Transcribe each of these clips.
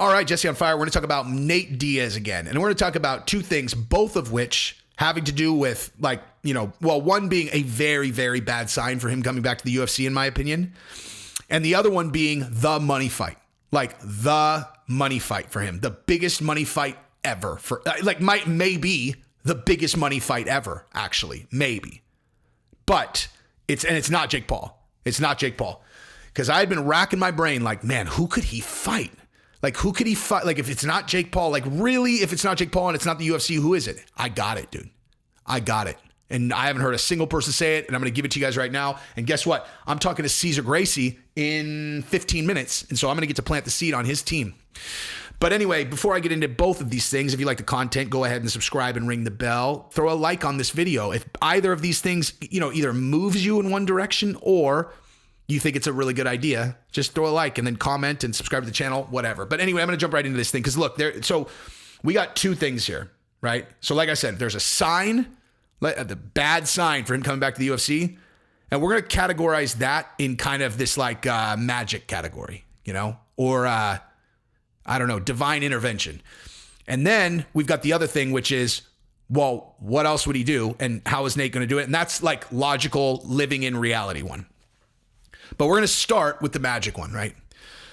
All right, Jesse on Fire. We're going to talk about Nate Diaz again. And we're going to talk about two things, both of which having to do with one being a very, very bad sign for him coming back to the UFC, in my opinion. And the other one being the money fight. Like the money fight for him. The biggest money fight ever. Maybe the biggest money fight ever, actually. Maybe. But it's not Jake Paul. It's not Jake Paul. Because I had been racking my brain like, man, who could he fight? Like, who could he fight? Like, if it's not Jake Paul, like, really, if it's not Jake Paul and it's not the UFC, who is it? I got it, dude. I got it. And I haven't heard a single person say it, and I'm going to give it to you guys right now. And guess what? I'm talking to Cesar Gracie in 15 minutes, and so I'm going to get to plant the seed on his team. But anyway, before I get into both of these things, if you like the content, go ahead and subscribe and ring the bell. Throw a like on this video. If either of these things, either moves you in one direction or you think it's a really good idea, just throw a like and then comment and subscribe to the channel, whatever. But anyway, I'm going to jump right into this thing because look, so we got two things here, right? So like I said, there's a sign, the bad sign for him coming back to the UFC, and we're going to categorize that in kind of this like magic category, or I don't know, divine intervention. And then we've got the other thing, which is, well, what else would he do? And how is Nate going to do it? And that's like logical living in reality one. But we're going to start with the magic one, right?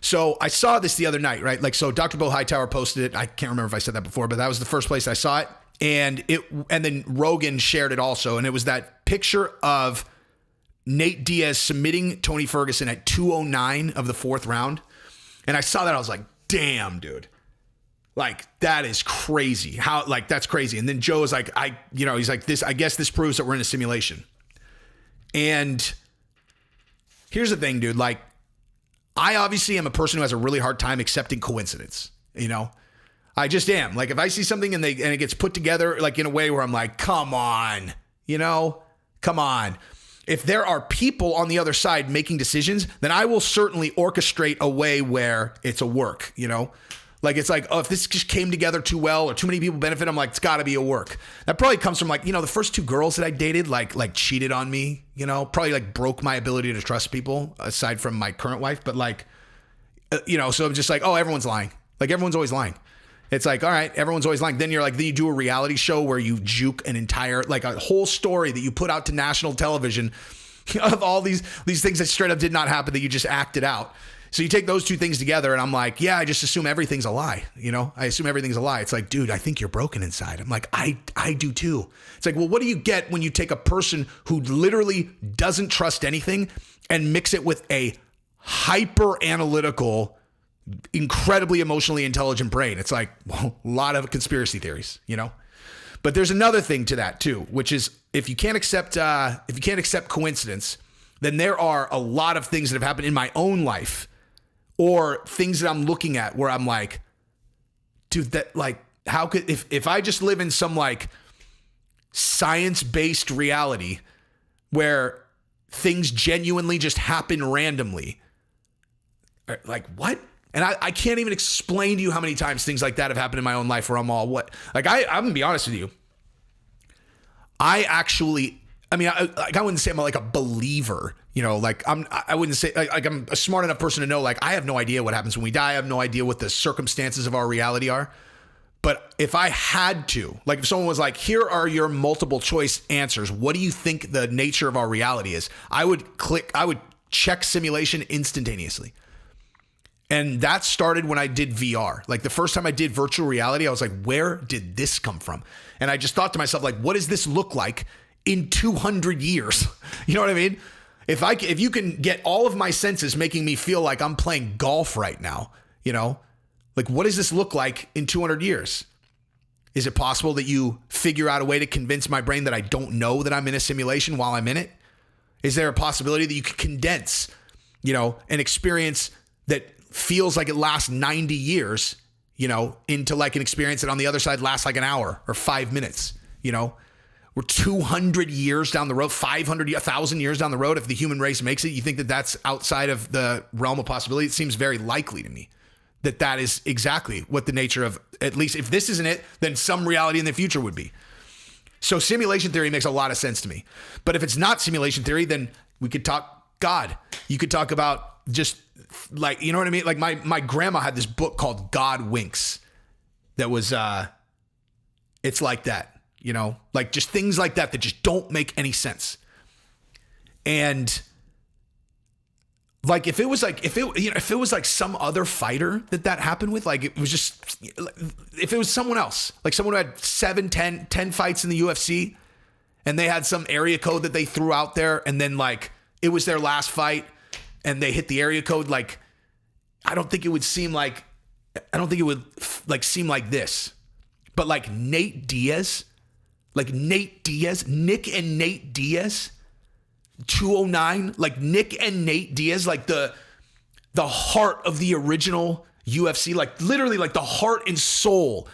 So I saw this the other night, right? Like, so Dr. Bo Hightower posted it. I can't remember if I said that before, but that was the first place I saw it. And then Rogan shared it also. And it was that picture of Nate Diaz submitting Tony Ferguson at 209 of the fourth round. And I saw that. I was like, damn, dude. Like, that is crazy. That's crazy. And then Joe is like, he's like, I guess this proves that we're in a simulation. And here's the thing, dude. Like, I obviously am a person who has a really hard time accepting coincidence. I just am. Like, if I see something and it gets put together like in a way where I'm like, come on, come on. If there are people on the other side making decisions, then I will certainly orchestrate a way where it's a work. Like, it's like, oh, if this just came together too well or too many people benefit, I'm like, it's got to be a work. That probably comes from like, the first two girls that I dated, like cheated on me, probably like broke my ability to trust people aside from my current wife. But like, so I'm just like, oh, everyone's lying. Like, everyone's always lying. It's like, all right, everyone's always lying. Then you do a reality show where you juke an entire, like a whole story that you put out to national television of all these things that straight up did not happen that you just acted out. So you take those two things together and I'm like, yeah, I just assume everything's a lie. I assume everything's a lie. It's like, dude, I think you're broken inside. I'm like, I do too. It's like, well, what do you get when you take a person who literally doesn't trust anything and mix it with a hyper analytical, incredibly emotionally intelligent brain? It's like, well, a lot of conspiracy theories, But there's another thing to that too, which is if you can't accept coincidence, then there are a lot of things that have happened in my own life or things that I'm looking at where I'm like, dude, that like, how could, if I just live in some like science-based reality where things genuinely just happen randomly, like what? And I can't even explain to you how many times things like that have happened in my own life where I'm all, what? Like, I'm gonna be honest with you. I wouldn't say I'm like a believer, I wouldn't say like I'm a smart enough person to know, like, I have no idea what happens when we die. I have no idea what the circumstances of our reality are. But if I had to, like, if someone was like, here are your multiple choice answers, what do you think the nature of our reality is? I would check simulation instantaneously. And that started when I did VR. Like, the first time I did virtual reality, I was like, where did this come from? And I just thought to myself, like, what does this look like in 200 years? You know what I mean? If you can get all of my senses making me feel like I'm playing golf right now, like, what does this look like in 200 years? Is it possible that you figure out a way to convince my brain that I don't know that I'm in a simulation while I'm in it? Is there a possibility that you could condense, an experience that feels like it lasts 90 years, into like an experience that on the other side lasts like an hour or 5 minutes, We're 200 years down the road, 500, 1,000 years down the road. If the human race makes it, you think that that's outside of the realm of possibility? It seems very likely to me that is exactly what the nature of, at least if this isn't it, then some reality in the future would be. So simulation theory makes a lot of sense to me. But if it's not simulation theory, then we could talk God. You could talk about just like, you know what I mean? Like my grandma had this book called God Winks that was, it's like that, you know, like just things like that just don't make any sense. And like, if it was like some other fighter that happened with, like, it was just, if it was someone else, like someone who had 10 fights in the UFC and they had some area code that they threw out there and then like it was their last fight and they hit the area code, like, I don't think it would seem like this. But like Nick and Nate Diaz, 209, like Nick and Nate Diaz, like the heart of the original UFC, like literally like the heart and soul.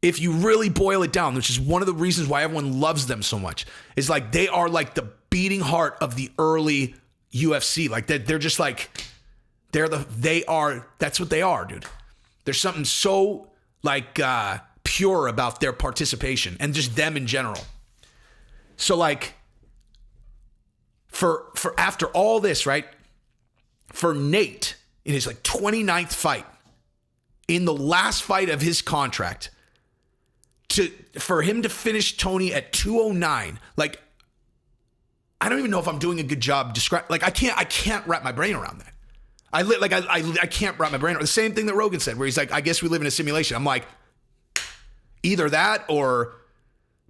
If you really boil it down, which is one of the reasons why everyone loves them so much, is like they are like the beating heart of the early UFC. Like they're just like, that's what they are, dude. There's something so like pure about their participation and just them in general. So like for after all this, right? For Nate in his like 29th fight, in the last fight of his contract, for him to finish Tony at 209, like I don't even know if I'm doing a good job describing. Like I can't wrap my brain around that. I can't wrap my brain around the same thing that Rogan said, where he's like, I guess we live in a simulation. I'm like, either that or,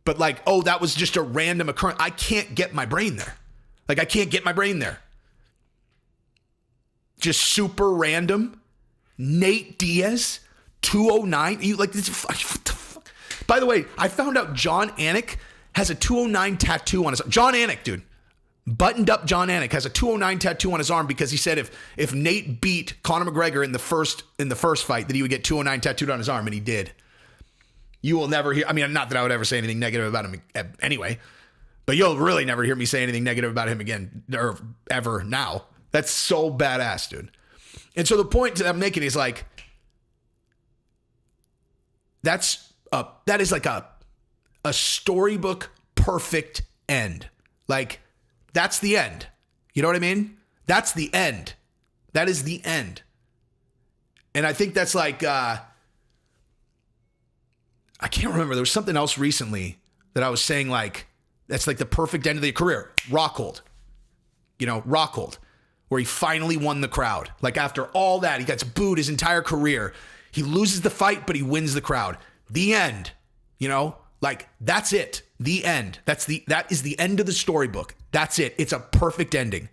but like, oh, that was just a random occurrence. I can't get my brain there. Like I can't get my brain there. Just super random. Nate Diaz, 209. You like this? What the fuck? By the way, I found out John Anik has a 209 tattoo on his arm. John Anik, dude. Buttoned up John Anik has a 209 tattoo on his arm because he said if Nate beat Conor McGregor in the first fight, that he would get 209 tattooed on his arm, and he did. You will never hear, I mean, not that I would ever say anything negative about him anyway, but you'll really never hear me say anything negative about him again or ever now. That's so badass, dude. And so the point that I'm making is like, that is like a storybook perfect end. Like, that's the end. You know what I mean? That's the end. That is the end. And I think that's like, I can't remember. There was something else recently that I was saying, like, that's like the perfect end of the career. Rockhold. You know, Rockhold, where he finally won the crowd. Like after all that, he gets booed his entire career. He loses the fight, but he wins the crowd. The end. You know, like that's it. The end. That is the end of the storybook. That's it. It's a perfect ending.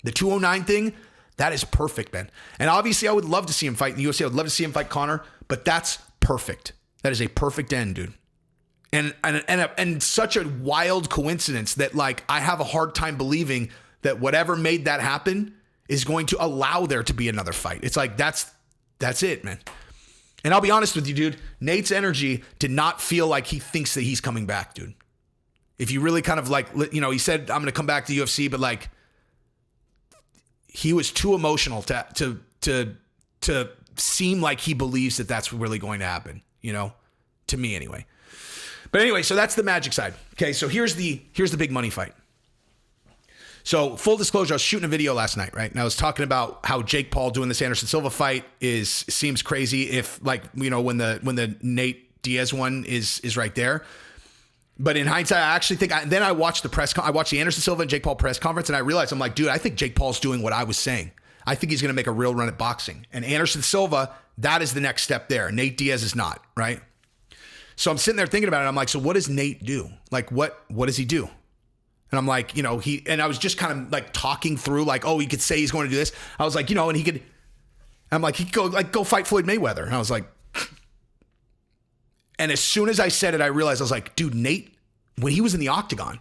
The 209 thing, that is perfect, man. And obviously I would love to see him fight in the UFC. I would love to see him fight Conor, but that's perfect. That is a perfect end, dude. And such a wild coincidence that like I have a hard time believing that whatever made that happen is going to allow there to be another fight. It's like that's it, man. And I'll be honest with you, dude, Nate's energy did not feel like he thinks that he's coming back, dude. If you really kind of like, you know, he said, I'm going to come back to the UFC, but like he was too emotional to seem like he believes that that's really going to happen, you know, to me anyway. But anyway, so that's the magic side. Okay. So here's the big money fight. So full disclosure, I was shooting a video last night, right? And I was talking about how Jake Paul doing this Anderson Silva fight seems crazy if like, you know, when the Nate Diaz one is right there. But in hindsight, I actually think then I watched I watched the Anderson Silva and Jake Paul press conference, and I realized, I'm like, dude, I think Jake Paul's doing what I was saying. I think he's going to make a real run at boxing. And Anderson Silva, that is the next step there. Nate Diaz is not, right? So I'm sitting there thinking about it. I'm like, so what does Nate do? Like, what does he do? And I'm like, you know, and I was just kind of like talking through like, oh, he could say he's going to do this. I was like, you know, and I'm like, he could go fight Floyd Mayweather. And I was like, and as soon as I said it, I realized, I was like, dude, Nate, when he was in the octagon,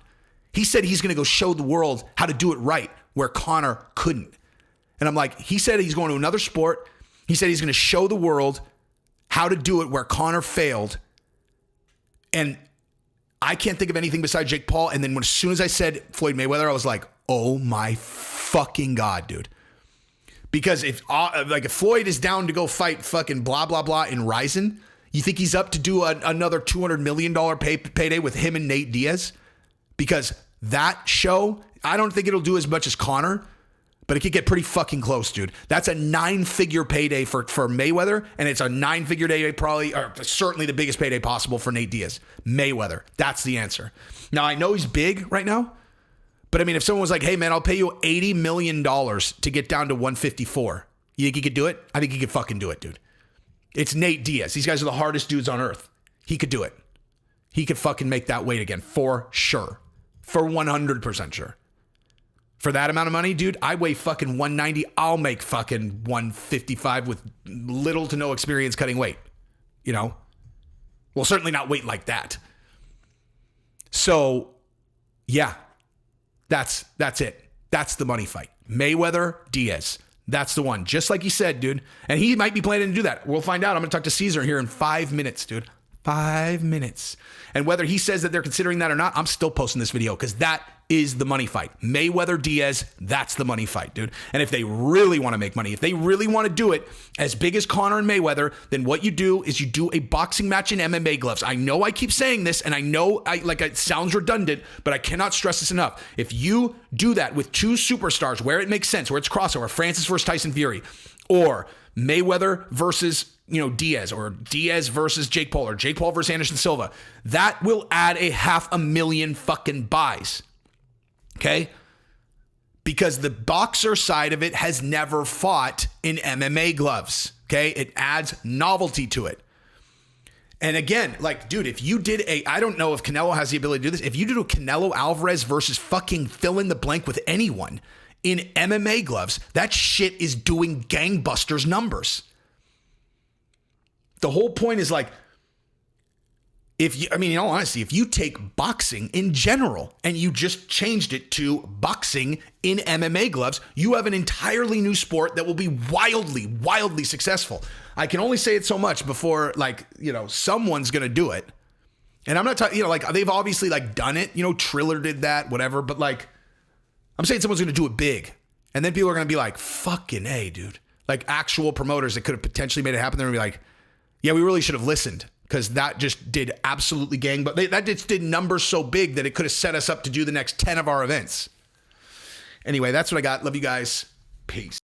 he said he's going to go show the world how to do it right where Conor couldn't. And I'm like, he said he's going to another sport. He said he's going to show the world how to do it where Conor failed. And I can't think of anything besides Jake Paul. And then as soon as I said Floyd Mayweather, I was like, oh my fucking God, dude. Because if Floyd is down to go fight fucking blah, blah, blah in Ryzen, you think he's up to do another $200 million payday with him and Nate Diaz? Because that show, I don't think it'll do as much as Conor, but it could get pretty fucking close, dude. That's a 9-figure payday for Mayweather, and it's a 9-figure payday probably, or certainly the biggest payday possible for Nate Diaz. Mayweather. That's the answer. Now, I know he's big right now, but I mean, if someone was like, hey, man, I'll pay you $80 million to get down to 154, you think he could do it? I think he could fucking do it, dude. It's Nate Diaz. These guys are the hardest dudes on earth. He could do it. He could fucking make that weight again, for sure. For 100% sure. For that amount of money, dude, I weigh fucking 190. I'll make fucking 155 with little to no experience cutting weight. You know? Well, certainly not weight like that. So, yeah. That's it. That's the money fight. Mayweather, Diaz. That's the one. Just like he said, dude. And he might be planning to do that. We'll find out. I'm going to talk to Caesar here in 5 minutes, dude. 5 minutes. And whether he says that they're considering that or not, I'm still posting this video because that is the money fight. Mayweather, Diaz, that's the money fight, dude. And if they really want to make money, if they really want to do it as big as Conor and Mayweather, then what you do is you do a boxing match in MMA gloves. I know I keep saying this, and I know it sounds redundant, but I cannot stress this enough. If you do that with two superstars where it makes sense, where it's crossover, Francis versus Tyson Fury, or Mayweather versus Diaz, or Diaz versus Jake Paul, or Jake Paul versus Anderson Silva, that will add a 500,000 fucking buys. Okay? Because the boxer side of it has never fought in MMA gloves. Okay? It adds novelty to it. And again, dude, if you did I don't know if Canelo has the ability to do this. If you did a Canelo Alvarez versus fucking fill in the blank with anyone in MMA gloves, that shit is doing gangbusters numbers. The whole point is in all honesty, if you take boxing in general and you just changed it to boxing in MMA gloves, you have an entirely new sport that will be wildly, wildly successful. I can only say it so much before, someone's going to do it. And I'm not talking, they've obviously done it, Triller did that, whatever. But I'm saying someone's going to do it big. And then people are going to be like, fucking A, dude. Actual promoters that could have potentially made it happen. They're going to be like, yeah, we really should have listened, because that just did absolutely but that just did numbers so big that it could have set us up to do the next 10 of our events. Anyway, that's what I got. Love you guys. Peace.